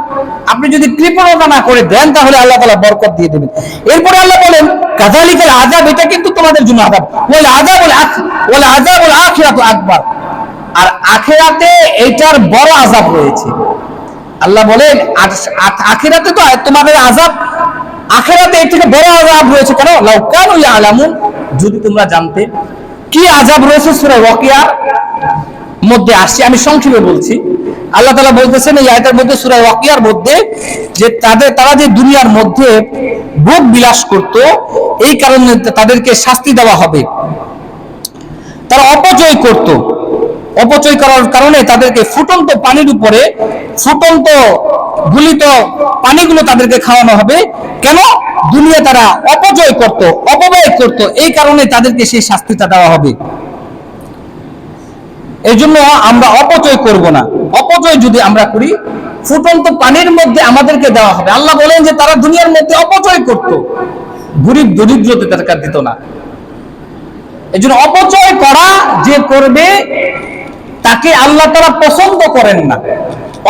আপনি যদি কৃপণতা না করে দেন, তাহলে আল্লাহ তাআলা বরকত দিয়ে দেবেন। এরপরে আল্লাহ বলেন, কাযালিকাল আযাব, এটা কিন্তু তোমাদের জন্য আযাব, ওয়াল আযাবুল আখিরাতু আকবার, আর আখিরাতে এটার বড় আযাব রয়েছে। আল্লাহ বলেন, আখিরাতে তো তোমাদের আযাব, আখিরাতে এর থেকে বড় আযাব রয়েছে। কেন? লাউ কানু ইয়ালামুন, যদি তোমরা জানতে। কি আযাব রয়েছে সূরা ওয়াকিয়ার মধ্যে আসছে, আমি সংক্ষেপে বলছি। আল্লাহ তাআলা বলতেছেন এই আয়াতের মধ্যে, সূরা ওয়াকিয়ার মধ্যে, যে তারা যে দুনিয়ার মধ্যে ভোগ বিলাস করত, এই কারণে তাদেরকে শাস্তি দেওয়া হবে। তারা অপচয় করত, অপচয় করার কারণে তাদেরকে ফুটন্ত পানির উপরে ফুটন্ত গুলিত পানিগুলো তাদেরকে খাওয়ানো হবে। কেন? দুনিয়া তারা অপচয় করত, অপব্যয় করত, এই কারণে তাদেরকে সেই শাস্তিটা দেওয়া হবে। এই জন্য আমরা অপচয় করব না। অপচয় যদি আমরা করি, ফুটন্ত পানির মধ্যে আমাদেরকে দেওয়া হবে। আল্লাহ বলেন যে তারা দুনিয়ার মধ্যে অপচয় করত, গরিব দরিদ্রতে তাদেরকে দিত না। এই জন্য অপচয় করা যে করবে, তাকে আল্লাহ তাআলা পছন্দ করেন না।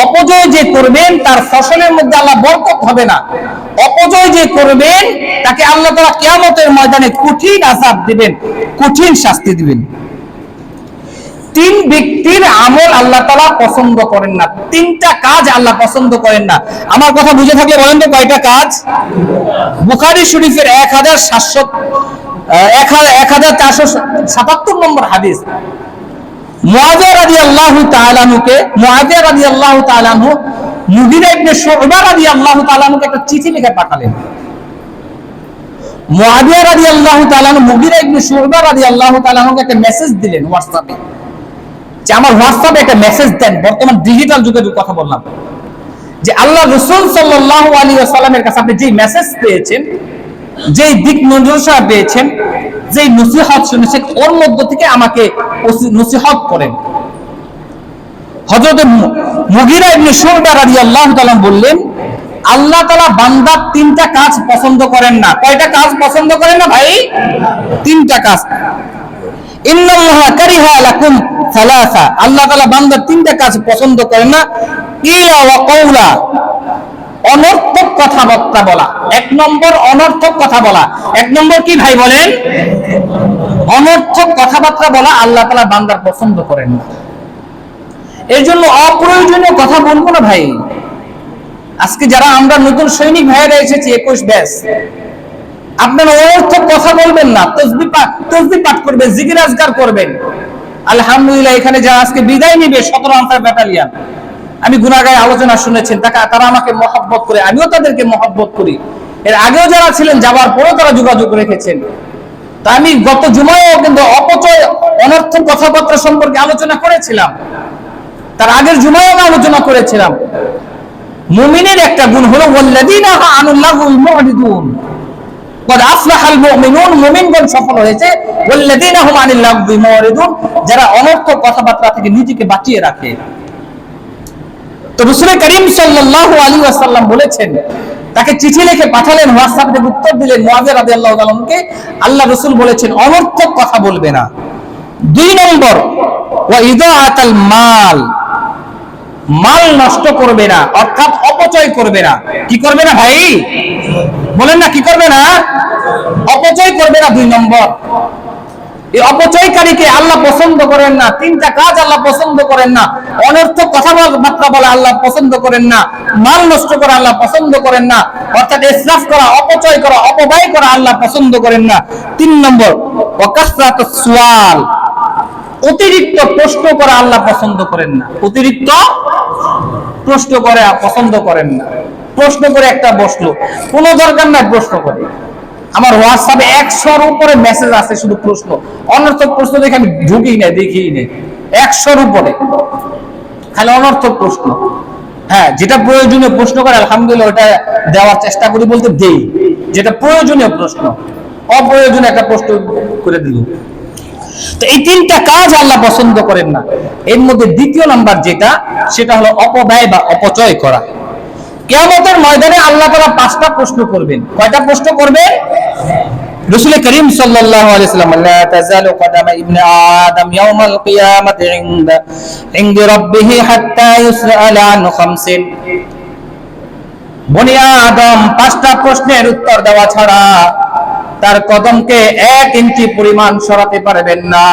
অপচয় যে করবেন, তার ফসলের মধ্যে আল্লাহ বরকত হবে না। অপচয় যে করবেন, তাকে আল্লাহ তাআলা কিয়ামতের ময়দানে কঠিন আযাব দিবেন, কঠিন শাস্তি দিবেন। 3 ব্যক্তির আমল আল্লাহ তাআলা পছন্দ করেন না, 3টা কাজ আল্লাহ পছন্দ করেন না। আমার কথা বুঝে থাকলে বলেন তো কয়টা কাজ? বুখারী শরীফের 1477 নম্বর হাদিস, মুআবিয়া রাদিয়াল্লাহু তাআলা আনহু মুগীরা ইবনে শুবা রাদিয়াল্লাহু তাআলা আনহুকে একটা চিঠি লিখে পাঠালেন। মুআবিয়া রাদিয়াল্লাহু তাআলা আনহু মুগীরা ইবনে শুবা রাদিয়াল্লাহু তাআলা আনহুকে একটা মেসেজ দিলেন হোয়াটসঅ্যাপে, যে আমার হোয়াটসঅ্যাপে একটা মেসেজ দেন। বর্তমান ডিজিটাল যুগের কথা বললাম, যে আল্লাহ রাসূল সাল্লাল্লাহু আলাইহি ওয়াসাল্লামের কাছে আপনি যে মেসেজ পেয়েছেন, যে দিক নির্দেশনা পেয়েছেন, যে নসিহত শুনেছেন, ওর মধ্য থেকে আমাকে নসিহত করেন। হযরত মুগীরা ইবনে শুবা রাদিয়াল্লাহু তাআলা বললেন, আল্লাহ তাআলা বান্দার তিনটা কাজ পছন্দ করেন না। কয়টা কাজ পছন্দ করেন না ভাই? তিনটা কাজ। ইন্নাল্লাহা কারিহা লাকুম সালাসা, আল্লাহ তাআলা বান্দার তিনটা কাজ পছন্দ করেন না। ইলা ওয়া কাউলা, অনর্থক কথাবার্তা বলা। এক নম্বর অনর্থক কথা বলা। এক নম্বর কি ভাই বলেন? অনর্থক কথাবার্তা বলা আল্লাহ তাআলা বান্দার পছন্দ করেন না। এর জন্য অপ্রয়োজনীয় কথা বলবো না ভাই। আজকে যারা আমরা নতুন সৈনিক ভাইয়েরা এসেছি 21 ব্যাচ, আপনারা অনর্থক কথা বলবেন না, তসবিহ পাঠ করবেন, জিকির আজকার করবেন। আলহামদুলিল্লাহ, এখানে যারা আজকে বিদায় নিবে 17 আনসার ব্যাটালিয়ন, আমি গুনাহগার আলোচনা শুনেছেন, তারা আমাকে মহব্বত করে, আমিও তাদেরকে মহব্বত করি। এর আগেও যারা ছিলেন, যাবার পরেও তারা যোগাযোগ রেখেছেন। তা আমি গত জুমায়ও কিন্তু অপচয় অনর্থক কথাবার্তা সম্পর্কে আলোচনা করেছিলাম, তার আগের জুমায়ও আলোচনা করেছিলাম। মুমিনের একটা গুণ হলো ওয়াল্লাযীনা আনুল লাগুল মুরিদুন কদ আফলাহাল মুমিনুন, মুমিনগণ সফল হয়েছে। ওয়াল্লাযীনা হুম আনিল লাগবি মুরিদুন, যারা অনর্থক কথাবার্তা থেকে নিজেকে বাঁচিয়ে রাখে। তো রাসূল করিম সাল্লাল্লাহু আলাইহি ওয়াসাল্লাম বলেছেন, তাকে চিঠি লিখে পাঠালেন, হোয়াটসঅ্যাপ থেকে উত্তর দিলেন মুআবিয়া রাদিয়াল্লাহু তাআলা আনহুকে। আল্লাহ রাসূল বলেছেন অনর্থক কথা বলবে না। 2 নম্বর ওয়া ইদাআতাল মাল, মাল নষ্ট করবে না, অর্থাৎ অপচয় করবে না। কি করবে না ভাই? বলেন না, কি করবে না? অপচয় করবে না। 2 নম্বর, এই অপচয়কারীকে আল্লাহ পছন্দ করেন না। 3টা কাজ আল্লাহ পছন্দ করেন না। অনর্থক কথাবার্তা বলা আল্লাহ পছন্দ করেন না। মাল নষ্ট করা আল্লাহ পছন্দ করেন না, অর্থাৎ ইসরাফ করা, অপচয় করা, অপব্যয় করা আল্লাহ পছন্দ করেন না। 3 নম্বর ওয়া কাসরাতুস সুয়াল, অতিরিক্ত প্রশ্ন করা আল্লাহ পছন্দ করেন না। অতিরিক্ত প্রশ্ন করে পছন্দ করেন না। প্রশ্ন করে একটা বসলো, কোনো দরকার নাই প্রশ্ন করে। আমার হোয়াটসঅ্যাপে 100-র উপরে মেসেজ আছে শুধু প্রশ্ন, অনর্থক প্রশ্ন দেখে আমি ঢুকিই নাই, দেখিই নাই। 100-র উপরে খালি অনর্থক প্রশ্ন। হ্যাঁ, যেটা প্রয়োজনীয় প্রশ্ন করে আলহামদুলিল্লাহ ওটা দেওয়ার চেষ্টা করি, বলতে দেই যেটা প্রয়োজনীয় প্রশ্ন। অপ্রয়োজনীয় একটা প্রশ্ন করে দিল। তো এই 3টা কাজ আল্লাহ পছন্দ করেন না। এর মধ্যে 2য় নাম্বার যেটা, সেটা হলো অপব্যয় বা অপচয় করা। কিয়ামতের ময়দানে আল্লাহ তাআলা 5টা প্রশ্ন করবেন। কয়টা প্রশ্ন করবেন? রাসূল করিম সাল্লাল্লাহু আলাইহি ওয়াসাল্লাম, লা তাযালু কদামা ইবনে আদম ইয়াউমাল কিয়ামাতি ইনদা রাব্বিহি হাত্তা ইউসআলা আন খামসিন। বনি আদম 5টা প্রশ্নের উত্তর দেওয়া ছাড়া তার কদমকে 1 ইঞ্চি পরিমাণ সরাতে পারবেন না।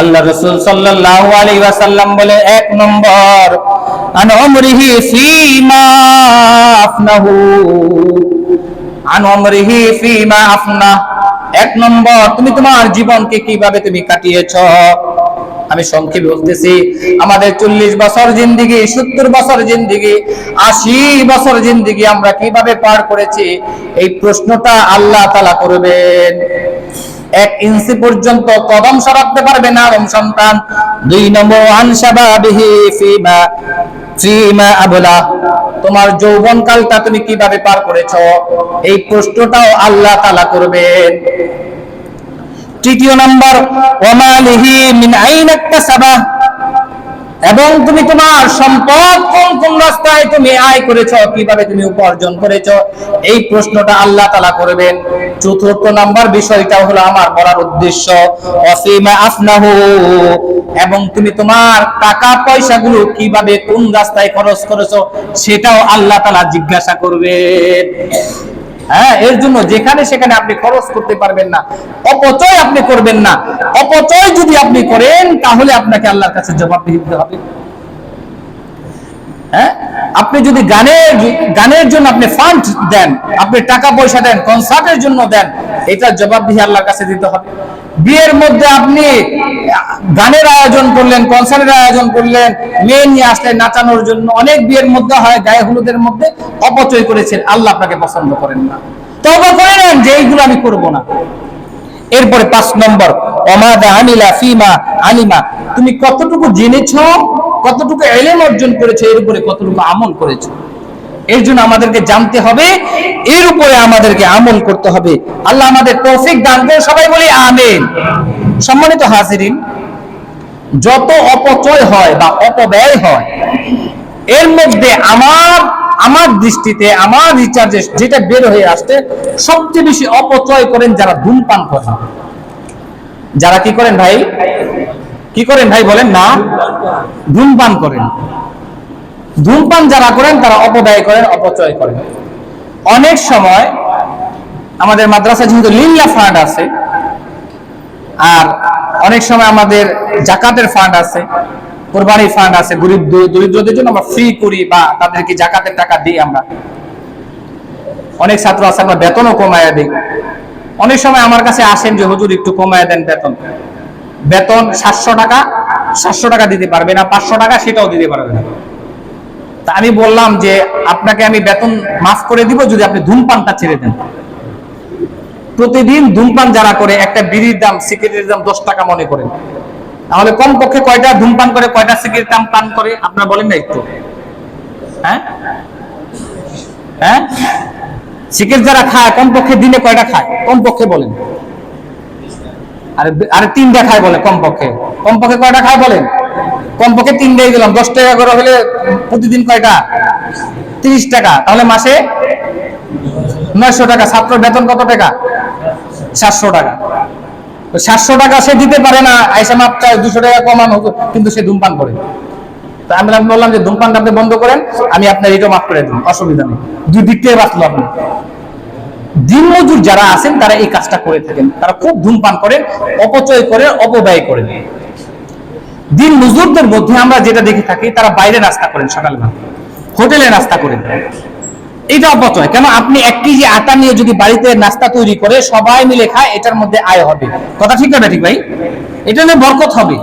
আল্লাহ রাসূল সাল্লাল্লাহু আলাইহি ওয়াসাল্লাম বলে, 1 নম্বর আন উমরিহি ফীমা আফনাহু, আন উমরিহি ফীমা আফনা। 1 নম্বর, তুমি তোমার জীবনকে কিভাবে তুমি কাটিয়েছো। আমি সংক্ষেপে বলতেছি, আমাদের 40 বছর জিন্দেগি, 70 বছর জিন্দেগি, 80 বছর জিন্দেগি আমরা কিভাবে পার করেছি, এই প্রশ্নটা আল্লাহ তাআলা করবেন। 1 ইঞ্চি পর্যন্ত কদম সরাতে পারবে না আদম সন্তান। 2 নম্বর আন শাবাবিহি ফীমা আবলা, তোমার যৌবনকালটা তুমি কিভাবে পার করেছো, এই প্রশ্নটাও আল্লাহ তাআলা করবেন। 3য় নাম্বার ওয়া মালিহি মিন আইনা ইকতাসাবা, এবং তুমি তোমার সম্পদ কোন রাস্তায় তুমি আয় করেছো, কিভাবে তুমি উপার্জন করেছো, এই প্রশ্নটা আল্লাহ তাআলা করবেন। 4র্থ নাম্বার বিষয়টা হলো আমার বলার উদ্দেশ্য, ওয়াসিমা আফনাহু, এবং তুমি তোমার টাকা পয়সাগুলো কিভাবে কোন রাস্তায় খরচ করেছো, সেটাও আল্লাহ তাআলা জিজ্ঞাসা করবেন। হ্যাঁ, এর জন্য যেখানে সেখানে আপনি খরচ করতে পারবেন না, অপচয় আপনি করবেন না। অপচয় যদি আপনি করেন তাহলে আপনাকে আল্লাহর কাছে জবাবদিহি দিতে হবে। হ্যাঁ, আপনি যদি গানের জন্য আপনি ফান্ড দেন, আপনি টাকা পয়সা দেন, কনসার্টের জন্য দেন, এটা জবাবদিহি আল্লাহর কাছে দিতে হবে। বিয়ের মধ্যে আপনি গানের আয়োজন করলেন, কনসার্টের আয়োজন করলেন, মেয়ে নিয়ে আসলেন নাচানোর জন্য, অনেক বিয়ের মধ্যে হয় গায়ে হলুদের মধ্যে অপচয় করেছেন, আল্লাহ আপনাকে পছন্দ করেন না। তওবা করে নেন যে এইগুলো আমি করব না। এরপরে 5 নম্বর ওমাদা আমিলা ফিমা আলিমা, তুমি কতটুকু জেনেছো, কতটুকু ইলম অর্জন করেছো, এর উপরে কতটুকু আমল করেছো। এর জন্য আমাদেরকে জানতে হবে, এর উপরে আমাদেরকে আমল করতে হবে। আল্লাহ আমাদের তৌফিক দান করুন, সবাই বলি আমিন। সম্মানিত হাজিরিন, যত অপচয় হয় বা অপব্যয় হয়, এর মধ্যে আমার দৃষ্টিতে, আমার রিচার্জে যেটা বের হয়ে আসছে, সবচেয়ে বেশি অপচয় করেন যারা ধূমপান করেন। যারা কি করেন ভাই, কি করেন ভাই বলেন না? ধূমপান করেন। ধূমপান যারা করেন তারা অপব্যয় করেন, অপচয় করেন। অনেক সময় আমাদের মাদ্রাসা যেহেতু লিল্লাহ ফান্ড আছে, আর অনেক সময় আমাদের জাকাতের ফান্ড আছে, কোরবানির ফান্ড আছে, গরিব দরিদ্রদের জন্য আমরা ফ্রি করি বা তাদেরকে জাকাতের টাকা দিই। আমরা অনেক ছাত্র আছে, আমরা বেতনও কমায় দিই। অনেক সময় আমার কাছে আসেন যে হুজুর একটু কমায় দেন বেতন 700 টাকা দিতে পারবে না, 500 টাকা সেটাও দিতে পারবে না। তা আমি বললাম যে আপনাকে আমি বেতন মাফ করে দিব যদি আপনি ধূমপানটা ছেড়ে দেন। প্রতিদিন ধূমপান যারা করে, একটা বিড়ির দাম, সিগারেটের দাম 10 টাকা মনে করেন, তাহলে কমপক্ষে কয়টা ধূমপান করে, কয়টা সিগারেট পান করে আপনারা বলেন না একটু? হ্যাঁ হ্যাঁ, সিগারেট যারা খায় কমপক্ষে দিনে কয়টা খায়? কমপক্ষে বলেন। আরে 3টা খায় বলে কমপক্ষে। কমপক্ষে কয়টা খায় বলেন? কমপক্ষে 3টাই দিলাম, 10 টাকা করে হলে প্রতিদিন কয়টা? 30 টাকা। তাহলে মাসে 900 টাকা। ছাত্র বেতন কত টাকা? 700 টাকা। 700 টাকা সে দিতে পারে না, আইসা মাপ চায় 200 টাকা কমান হতো, কিন্তু সে ধূমপান করে। তা আমি বললাম যে ধূমপানটা আপনি বন্ধ করেন, আমি আপনার এটা মাফ করে দিন, অসুবিধা নেই। দুই দিক থেকে বাঁচলো আপনি। দিনমজুর যারা আছেন তারা এই কাজটা করে থাকেন, তারা খুব ধূমপান করেন, অপচয় করেন, অপব্যয় করেন। দিন মজুরদের মধ্যে আমরা যেটা দেখে থাকি, তারা বাইরে নাস্তা করেন, সকালবেলা হোটেলে নাস্তা করেন। এটা অপচয়। কেন? আপনি 1 কেজি আটা নিয়ে যদি বাড়িতে নাস্তা তৈরি করে সবাই মিলে খায়, এটার মধ্যে আয় হবে। কথা ঠিক না ঠিক ভাই? এটা নিয়ে বরকত হবে,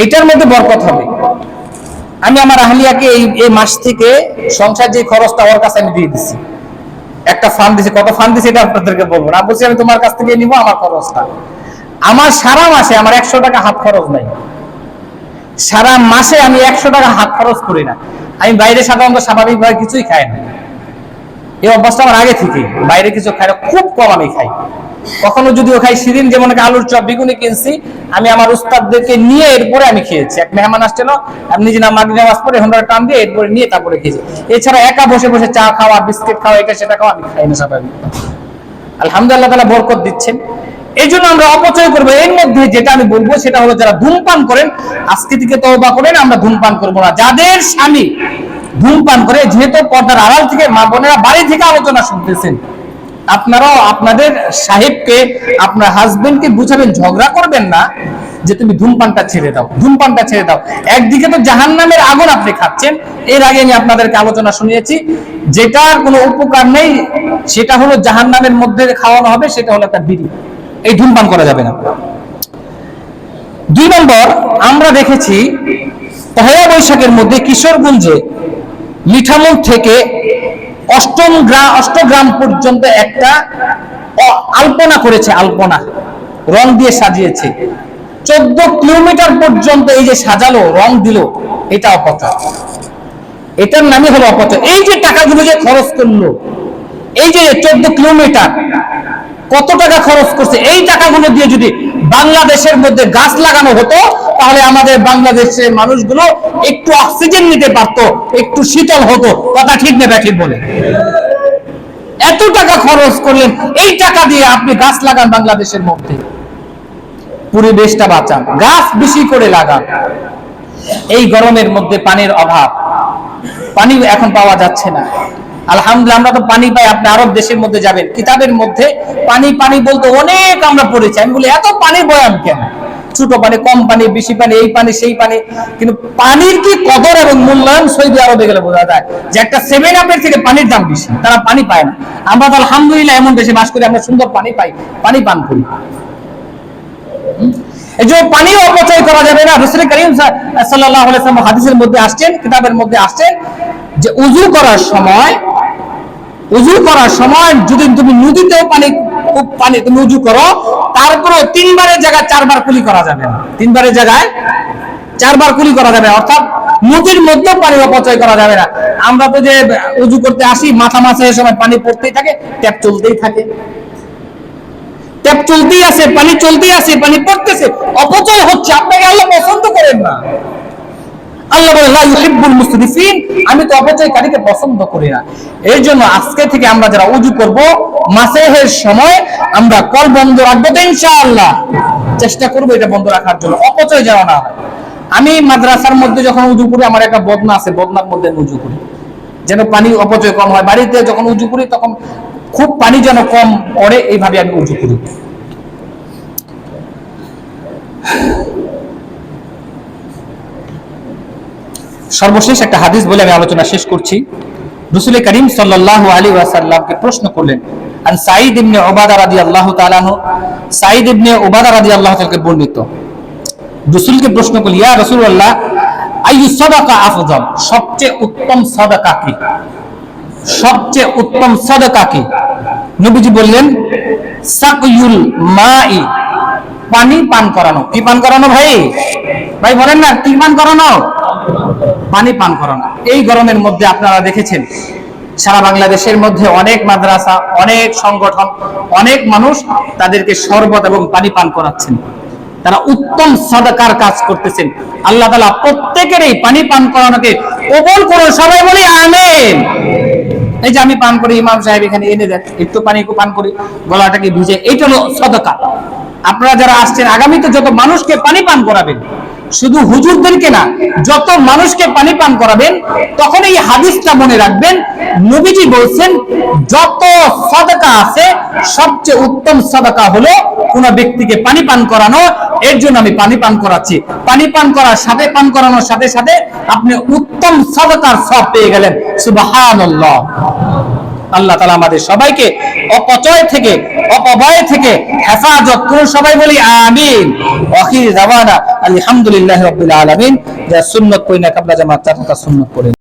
এটার মধ্যে বরকত হবে। আমি আমার আহলিয়াকে এই মাস থেকে সংসার যে খরচটা ওর কাছে আমি দিয়ে দিচ্ছি, একটা ফান্ড দিছি। কত ফান্ড দিছি এটা আপনাদেরকে বলবো না, বলছি আমি তোমার কাছ থেকে নিব আমার খরচটা। আমার সারা মাসে আমার 100 টাকা হাত খরচ নাই। সারা মাসে আমি 100 টাকা হাত খরচ করি না। আমি বাইরে সাধারণত স্বাভাবিকভাবে কিছুই খাই না, এই অভ্যাসটা আমার আগে থেকে। বাইরে কিছু খাই না, খুব কম আমি খাই। কখনো যদিও খাই সেদিন যেমন আলুর চপ বেগুনি কিনছি, আমি আমার উস্তাদদেরকে নিয়ে এরপরে আমি খেয়েছি। এক মেহমান আসছিল, আমি নিজে মাগরিব নামাজ পড়ে হোন্ডার টান দিয়ে এরপরে নিয়ে তারপরে খেয়েছি। এছাড়া একা বসে বসে চা খাওয়া, বিস্কিট খাওয়া, এটা সেটা খাওয়া আমি খাই না স্বাভাবিক। আলহামদুলিল্লাহ তাআলা বরকত দিচ্ছেন। এই জন্য আমরা অপচয় করবো। এর মধ্যে যেটা আমি বলবো সেটা হলো, যারা ধূমপান করেন আজকে থেকে তওবা করেন, আমরা ধূমপান করবো না। যাদের স্বামী ধূমপান করে, যেহেতু পর্দার আড়াল থেকে মা বোনেরা বাড়ি থেকে আলোচনা শুনতেছেন, আপনারাও আপনাদের সাহেবকে, আপনার হাজবেন্ডকে বুঝাবেন, ঝগড়া করবেন না যে তুমি ধূমপানটা ছেড়ে দাও, ধূমপানটা ছেড়ে দাও। একদিকে তো জাহান্নামের আগুন আপনি খাচ্ছেন। এর আগে আমি আপনাদেরকে আলোচনা শুনিয়েছি, যেটার কোনো উপকার নেই, সেটা হলো জাহান্নামের মধ্যে খাওয়ানো হবে, সেটা হলো একটা বিড়ি। এই ধূমপান করা যাবে না। 2 নম্বর, আমরা দেখেছি পহেলা বৈশাখের মধ্যে কিশোরগঞ্জে মিঠামুখ থেকে অষ্টগ্রাম পর্যন্ত একটা আলপনা করেছে। আলপনা রং দিয়ে সাজিয়েছে, 14 কিলোমিটার পর্যন্ত এই যে সাজালো, রং দিল, এটা অপচয়। এটার নামই হলো অপচয়। এই যে টাকাগুলো যে খরচ করলো, এই যে 14 কিলোমিটার কত টাকা খরচ করছে, এই টাকাগুলো দিয়ে যদি বাংলাদেশের মধ্যে গাছ লাগানো হতো, তাহলে আমাদের বাংলাদেশের মানুষগুলো একটু অক্সিজেন নিতে পারতো, একটু শীতল হতো। কথা ঠিক না ঠিক বলে? এত টাকা খরচ করলেন, এই টাকা দিয়ে আপনি গাছ লাগান, বাংলাদেশের মধ্যে পরিবেশটা বাঁচান, গাছ বেশি করে লাগান। এই গরমের মধ্যে পানির অভাব, পানি এখন পাওয়া যাচ্ছে না। আলহামদুলিল্লাহ আমরা তো পানি পাই। আপনি আরব দেশের মধ্যে যাবেন, কিতাবের মধ্যে পানি পানি বলতে অনেক আমরা পড়েছি। আমি বলি এত পানি বয়ান কেন? ছোট পানি, কম পানি, বেশি পানি, এই পানি সেই পানি। কিন্তু পানির কি কদর এবং মূল্যায়ন সৌদি আরবে গেলে বোঝা যায় যে একটা 7-আপের থেকে পানির দাম বেশি, তারা পানি পায় না। আমরা তো আলহামদুলিল্লাহ এমন দেশে বাস করি, আমরা সুন্দর পানি পাই, পানি পান করি। এই যে পানিও অপচয় করা যাবে না। রাসূল করিম সাল্লাল্লাহু আলাইহি ওয়াসাল্লাম হাদিসের মধ্যে আসছেন, কিতাবের মধ্যে আসছেন যে উযু করার সময় যদি তুমি নদীতেও পানি তুমি উযু করো, তারপরে 3 বারের জায়গায় 4 বার কুলি করা যাবে না। 3 বারের জায়গায় 4 বার কুলি করা যাবে, অর্থাৎ নদীর মধ্যে পানি অপচয় করা যাবে না। আমরা তো যে উজু করতে আসি, মাথা মাছের সময় পানি পড়তেই থাকে, ট্যাপ চলতেই থাকে, ট্যাপ চলতেই আছে, পানি চলতেই আছে, পানি পড়তেছে, অপচয় হচ্ছে। আপনাকে আল্লাহ পছন্দ করেন না। আল্লাহ বলে লা ইউহিব্বুল মুসরিফিন, আমি তো অপচয়কারীকে পছন্দ করি না। এর জন্য আজকে থেকে আমরা যারা উজু করব, মাসেহের সময় আমরা কল বন্ধ রাখবো তো ইনশাআল্লাহ, চেষ্টা করবো এটা বন্ধ রাখার জন্য, অপচয় যেন না হয়। আমি মাদ্রাসার মধ্যে যখন উজু করি, আমার একটা বদনা আছে, বদনার মধ্যে উজু করি যেন পানি অপচয় কম হয়। বাড়িতে যখন উজু করি তখন খুব পানি যেন কম পড়ে, এইভাবে আমি উজু করি। সর্বশেষ একটা হাদিস বলে আমি আলোচনা শেষ করছি। রাসূল করিম সাল্লাল্লাহু আলাইহি ওয়াসাল্লামকে প্রশ্ন করলেন, আন সাঈদ ইবনে উবাদা রাদিয়াল্লাহু তাআলা আনহু, সাঈদ ইবনে উবাদা রাদিয়াল্লাহু তাআলা বর্ণিত, রাসূলকে প্রশ্ন করলেন, ইয়া রাসূলুল্লাহ আইয়ু সাদাকা আফজাল, সবচেয়ে উত্তম সাদাকা কি? সবচেয়ে উত্তম সাদাকা কি? নবীজি বললেন, সাকয়ুল মাই, পানি পান করানো। কি পান করানো ভাই? ভাই বলেন না, কি পান করানো? পানি পান করানো। এই গরমের মধ্যে আপনারা দেখেছেন সারা বাংলাদেশের মধ্যে অনেক মাদ্রাসা, অনেক সংগঠন, অনেক মানুষ তাদেরকে শরবত এবং পানি পান করাচ্ছেন। তারা উত্তম সাদাকার কাজ করতেছেন। আল্লাহ তাআলা প্রত্যেকের এই পানি পান করানোকে কবুল করুন, সবাই বলি আমিন। এই যে আমি পান করি, ইমাম সাহেব এখানে এনে দেন, একটু পানি পান করি, গলাটাকে ভিজে, এইটা হলো সাদাকা। আপনারা যারা আসছেন, আগামীতে যত মানুষকে পানি পান করাবেন, শুধু হুজুরদেরকে না, যত মানুষকে পানি পান করাবেন, তখন এই হাদিসটা মনে রাখবেন, নবীজি বলছেন যত সাদাকা আছে সবচেয়ে উত্তম সাদাকা হলো কোন ব্যক্তিকে পানি পান করানো। এর জন্য আমি পানি পান করাচ্ছি। পানি পান করার সাথে, পান করানোর সাথে সাথে আপনি উত্তম সাদাকার সওয়াব পেয়ে গেলেন। সুবহানাল্লাহ। আল্লাহ তাআলা আমাদের সবাইকে অপচয় থেকে, অপব্যয় থেকে হেফাজত করুন, সবাই বলি আমিন। আখির দাওয়ানা আলহামদুলিল্লাহি রাব্বিল আলামিন। যা সুন্নাত কইনা কাবলা জামাত, তার সুন্নাত করেন।